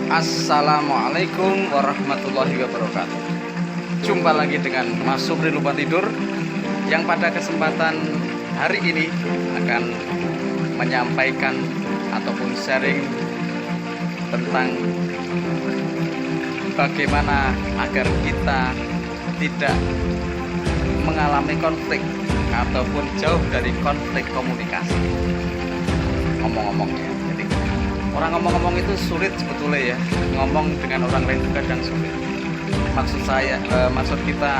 Assalamualaikum warahmatullahi wabarakatuh. Jumpa lagi dengan Mas Supri Lupa Tidur, yang pada kesempatan hari ini akan menyampaikan ataupun sharing tentang bagaimana agar kita tidak mengalami konflik ataupun jauh dari konflik komunikasi. Ngomong-ngomongnya, jadi orang ngomong-ngomong itu sulit sebetulnya ya. Ngomong dengan orang lain itu kadang sulit. Maksud kita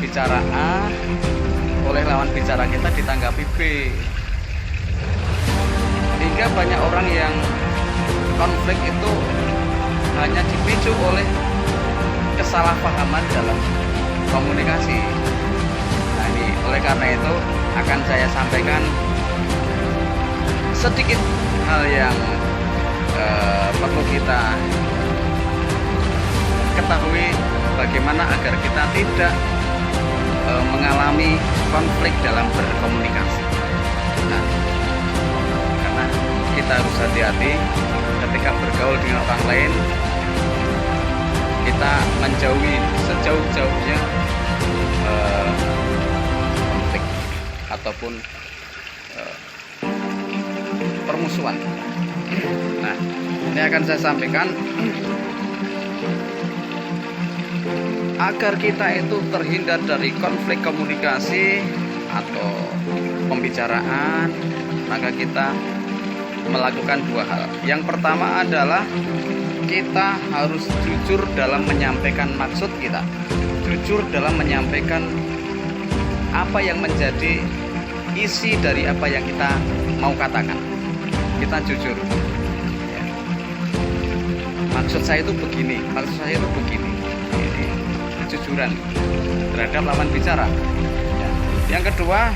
bicara A, oleh lawan bicara kita ditanggapi B, hingga banyak orang yang konflik itu hanya dipicu oleh kesalahpahaman dalam komunikasi. Nah, ini oleh karena itu akan saya sampaikan sedikit hal yang perlu kita ketahui, bagaimana agar kita tidak mengalami konflik dalam berkomunikasi. Nah, karena kita harus hati-hati ketika bergaul dengan orang lain, kita menjauhi sejauh-jauhnya konflik ataupun permusuhan. Nah, ini akan saya sampaikan agar kita itu terhindar dari konflik komunikasi atau pembicaraan, maka kita melakukan dua hal. Yang pertama adalah kita harus jujur dalam menyampaikan maksud kita, jujur dalam menyampaikan apa yang menjadi isi dari apa yang kita mau katakan. Kita jujur ya. Maksud saya itu begini, maksud saya itu begini. Ini kejujuran terhadap lawan bicara ya. Yang kedua,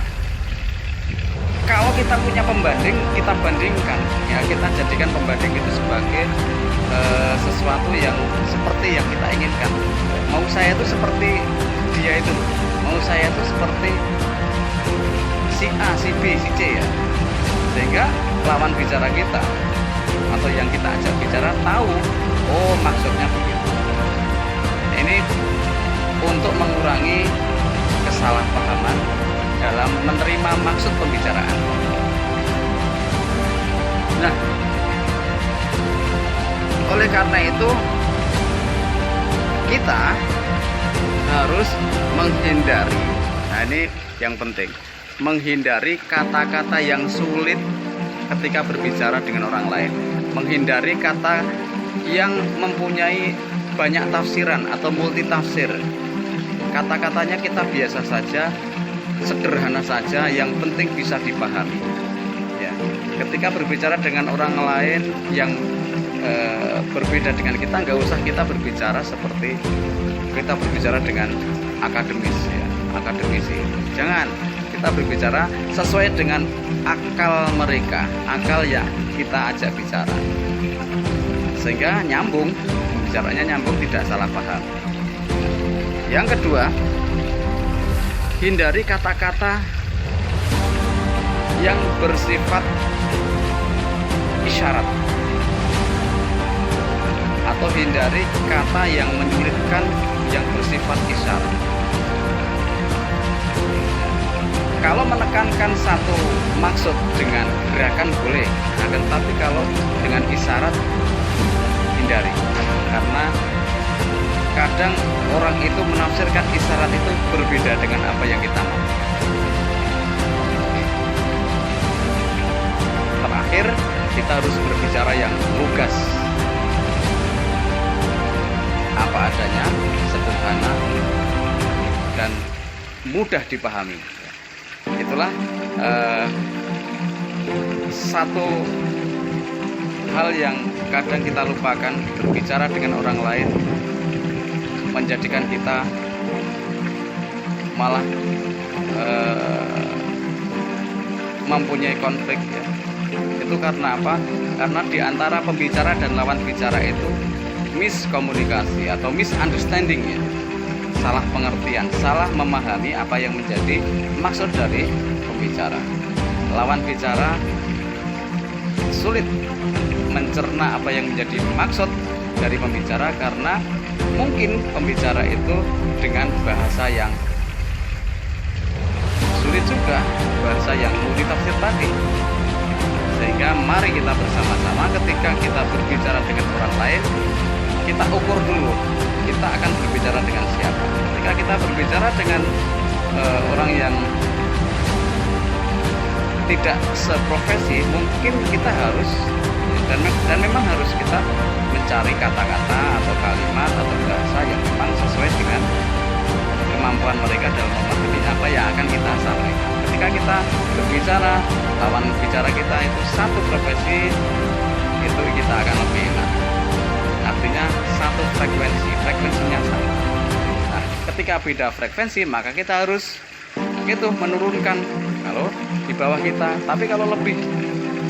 kalau kita punya pembanding, kita bandingkan ya, kita jadikan pembanding itu sebagai sesuatu yang seperti yang kita inginkan. Mau saya itu seperti dia itu, mau saya itu seperti si A, si B, si C ya, sehingga lawan bicara kita atau yang kita ajak bicara tahu, oh maksudnya begitu. Ini untuk mengurangi kesalahpahaman dalam menerima maksud pembicaraan. Nah, oleh karena itu kita harus menghindari, nah ini yang penting, menghindari kata-kata yang sulit ketika berbicara dengan orang lain, menghindari kata yang mempunyai banyak tafsiran atau multitafsir. Kata-katanya kita biasa saja, sederhana saja, yang penting bisa dipahami ya. Ketika berbicara dengan orang lain yang berbeda dengan kita, nggak usah kita berbicara seperti kita berbicara dengan akademis ya, akademisi. Jangan, kita berbicara sesuai dengan akal mereka, akal yang kita ajak bicara, sehingga nyambung, bicaranya nyambung, tidak salah paham. Yang kedua, hindari kata-kata yang bersifat isyarat atau hindari kata yang menyulitkan yang bersifat isyarat. Kalau menekankan satu maksud dengan gerakan boleh, akan tetapi kalau dengan isyarat hindari, karena kadang orang itu menafsirkan isyarat itu berbeda dengan apa yang kita mau. Terakhir, kita harus berbicara yang lugas, apa adanya, sederhana dan mudah dipahami. Itulah satu hal yang kadang kita lupakan, berbicara dengan orang lain menjadikan kita malah mempunyai konflik ya. Itu karena apa? Karena di antara pembicara dan lawan bicara itu miskomunikasi atau misunderstanding ya. Salah pengertian, salah memahami apa yang menjadi maksud dari pembicara. Lawan bicara sulit mencerna apa yang menjadi maksud dari pembicara, karena mungkin pembicara itu dengan bahasa yang sulit juga, bahasa yang multitafsir tadi. Sehingga mari kita bersama-sama ketika kita berbicara dengan orang lain, kita ukur dulu kita akan berbicara dengan siapa. Ketika kita berbicara dengan orang yang tidak seprofesi, mungkin kita harus dan memang harus kita mencari kata-kata atau kalimat atau bahasa yang memang sesuai dengan kemampuan mereka dalam memahami apa yang akan kita sampaikan. Ketika kita berbicara, lawan bicara kita itu satu profesi, itu kita akan lebih enak. Artinya satu frekuensinya sama. Nah, ketika beda frekuensi, maka kita harus menurunkan kalau di bawah kita. Tapi kalau lebih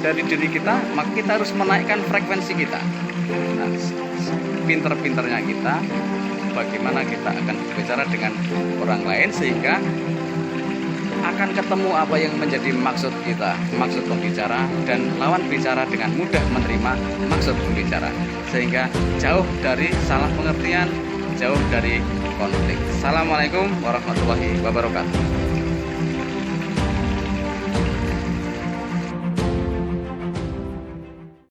dari diri kita, maka kita harus menaikkan frekuensi kita. Nah, pinter-pinternya kita bagaimana kita akan berbicara dengan orang lain sehingga akan ketemu apa yang menjadi maksud kita, maksud pembicara, dan lawan bicara dengan mudah menerima maksud pembicara, sehingga jauh dari salah pengertian, jauh dari konflik. Assalamualaikum warahmatullahi wabarakatuh.